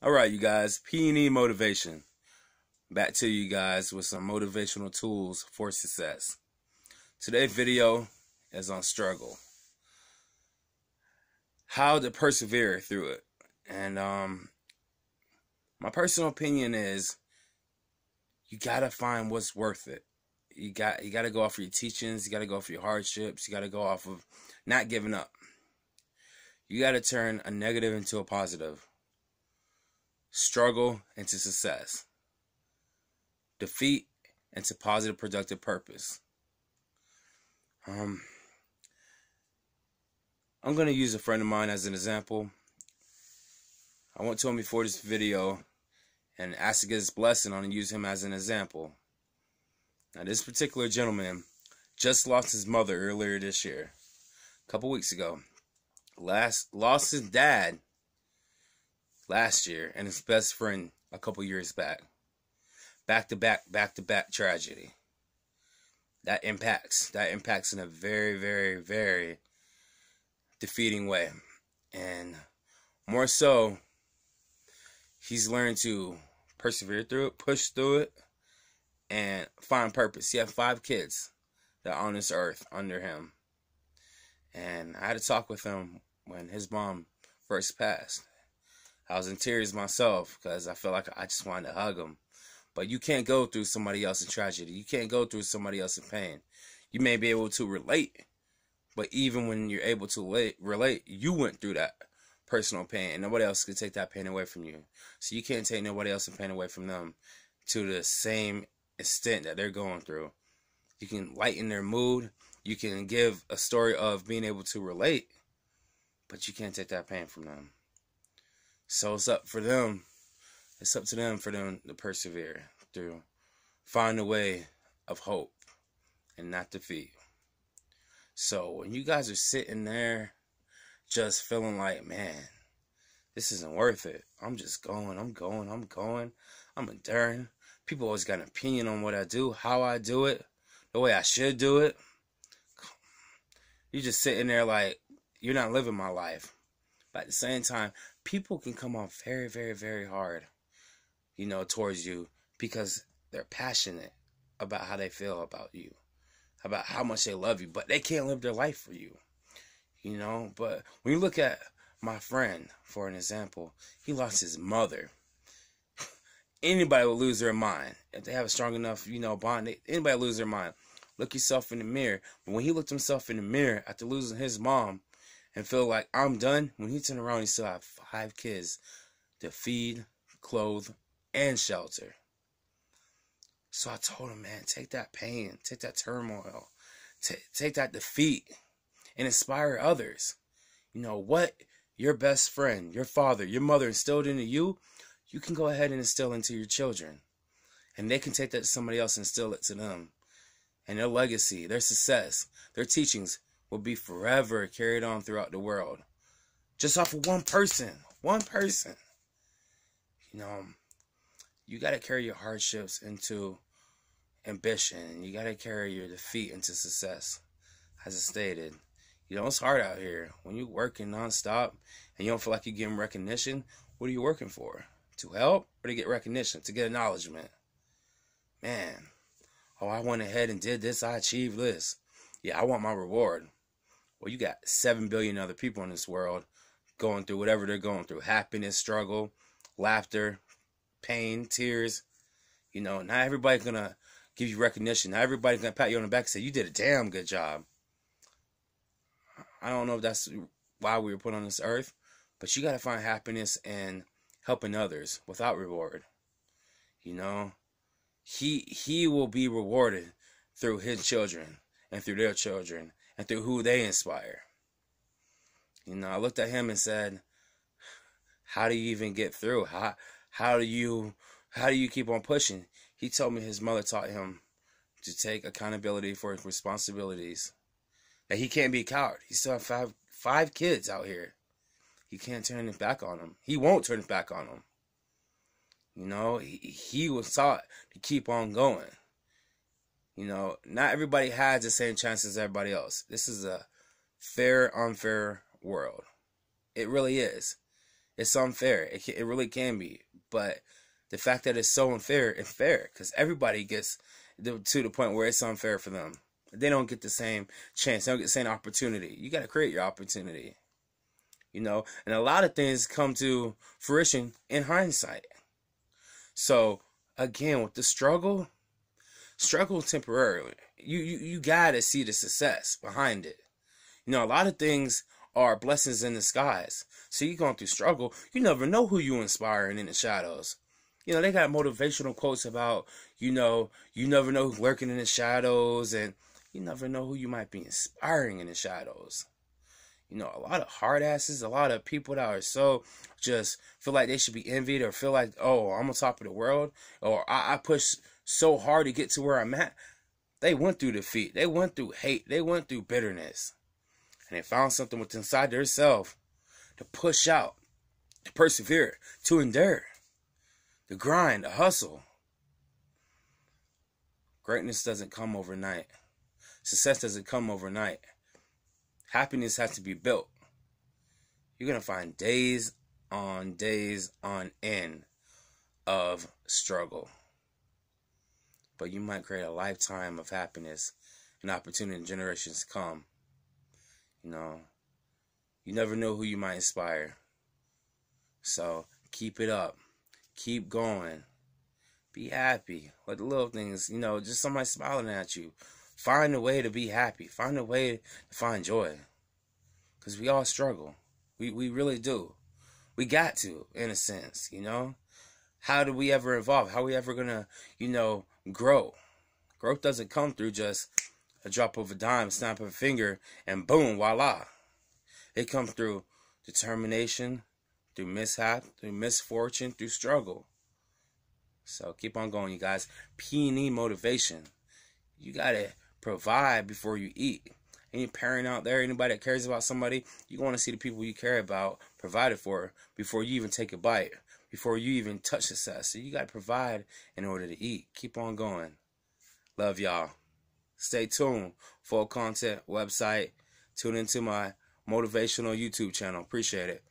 Alright, you guys, P&E Motivation. Back to you guys with some motivational tools for success. Today's video is on struggle. How to persevere through it. And my personal opinion is you gotta find what's worth it. You gotta go off of your teachings, you gotta go off of your hardships, you gotta go off of not giving up. You gotta turn a negative into a positive. Struggle into success. Defeat into positive, productive purpose. I'm going to use a friend of mine as an example. I went to him before this video and asked to get his blessing on and use him as an example. Now, this particular gentleman just lost his mother earlier this year, a couple weeks ago. Lost his dad last year and his best friend a couple years back. Back to back tragedy. That impacts in a very, very, very defeating way. And more so, he's learned to persevere through it, push through it, and find purpose. He had 5 kids that are on this earth under him. And I had to talk with him when his mom first passed. I was in tears myself because I felt like I just wanted to hug him. But you can't go through somebody else's tragedy. You can't go through somebody else's pain. You may be able to relate, but even when you're able to relate, you went through that personal pain, and nobody else can take that pain away from you. So you can't take nobody else's pain away from them to the same extent that they're going through. You can lighten their mood. You can give a story of being able to relate, but you can't take that pain from them. So it's up to them to persevere through, find a way of hope and not defeat. So when you guys are sitting there just feeling like, man, this isn't worth it. I'm just going, I'm enduring. People always got an opinion on what I do, how I do it, the way I should do it. You're just sitting there like, you're not living my life. But at the same time, people can come off very, very, very hard, towards you because they're passionate about how they feel about you, about how much they love you, but they can't live their life for you, But when you look at my friend, for an example, he lost his mother. Anybody will lose their mind. If they have a strong enough, bond, anybody will lose their mind. Look yourself in the mirror. But when he looked himself in the mirror after losing his mom and feel like, I'm done, when he turned around, he still had 5 kids to feed, clothe, and shelter. So I told him, man, take that pain, take that turmoil, take that defeat, and inspire others. What your best friend, your father, your mother instilled into you, you can go ahead and instill into your children. And they can take that to somebody else and instill it to them. And their legacy, their success, their teachings will be forever carried on throughout the world. Just off of one person. One person. You got to carry your hardships into ambition. You got to carry your defeat into success. As I stated, it's hard out here. When you're working nonstop and you don't feel like you're getting recognition, what are you working for? To help or to get recognition? To get acknowledgement? Man, I went ahead and did this. I achieved this. Yeah, I want my reward. Well, you got 7 billion other people in this world going through whatever they're going through. Happiness, struggle, laughter, pain, tears. Not everybody's going to give you recognition. Not everybody's going to pat you on the back and say, you did a damn good job. I don't know if that's why we were put on this earth, but you got to find happiness in helping others without reward. He will be rewarded through his children and through their children and through who they inspire. I looked at him and said, how do you even get through? How do you keep on pushing? He told me his mother taught him to take accountability for his responsibilities. That he can't be a coward. He still has 5 kids out here. He can't turn it back on them. He won't turn it back on them. He was taught to keep on going. Not everybody has the same chance as everybody else. This is a fair, unfair world. It really is. It's unfair. It really can be. But the fact that it's so unfair, it's fair. Because everybody gets to the point where it's unfair for them. They don't get the same chance. They don't get the same opportunity. You got to create your opportunity. You know, and a lot of things come to fruition in hindsight. So, again, with the struggle temporarily. You got to see the success behind it. You know, a lot of things are blessings in disguise. So you're going through struggle. You never know who you inspiring in the shadows. You know, they got motivational quotes about, you know, you never know who's lurking in the shadows, and you never know who you might be inspiring in the shadows. You know, a lot of hard asses, a lot of people that are so just feel like they should be envied, or feel like, oh, I'm on top of the world, or I push so hard to get to where I'm at. They went through defeat. They went through hate. They went through bitterness. And they found something within inside themselves to push out, to persevere, to endure, the grind, the hustle. Greatness doesn't come overnight. Success doesn't come overnight. Happiness has to be built. You're going to find days on end of struggle. But you might create a lifetime of happiness and opportunity in generations to come. You know, you never know who you might inspire. So keep it up. Keep going. Be happy. Let the little things, you know, just somebody smiling at you. Find a way to be happy. Find a way to find joy. Because we all struggle. We really do. We got to, in a sense, you know. How do we ever evolve? How are we ever going to, you know, grow? Growth doesn't come through just a drop of a dime, snap of a finger, and boom, voila. It comes through determination, through mishap, through misfortune, through struggle. So keep on going, you guys. P&E motivation. You got to provide before you eat. Any parent out there, anybody that cares about somebody, you want to see the people you care about provided for before you even take a bite, before you even touch success. So you got to provide in order to eat. Keep on going. Love y'all. Stay tuned. Full content website. Tune into my motivational YouTube channel. Appreciate it.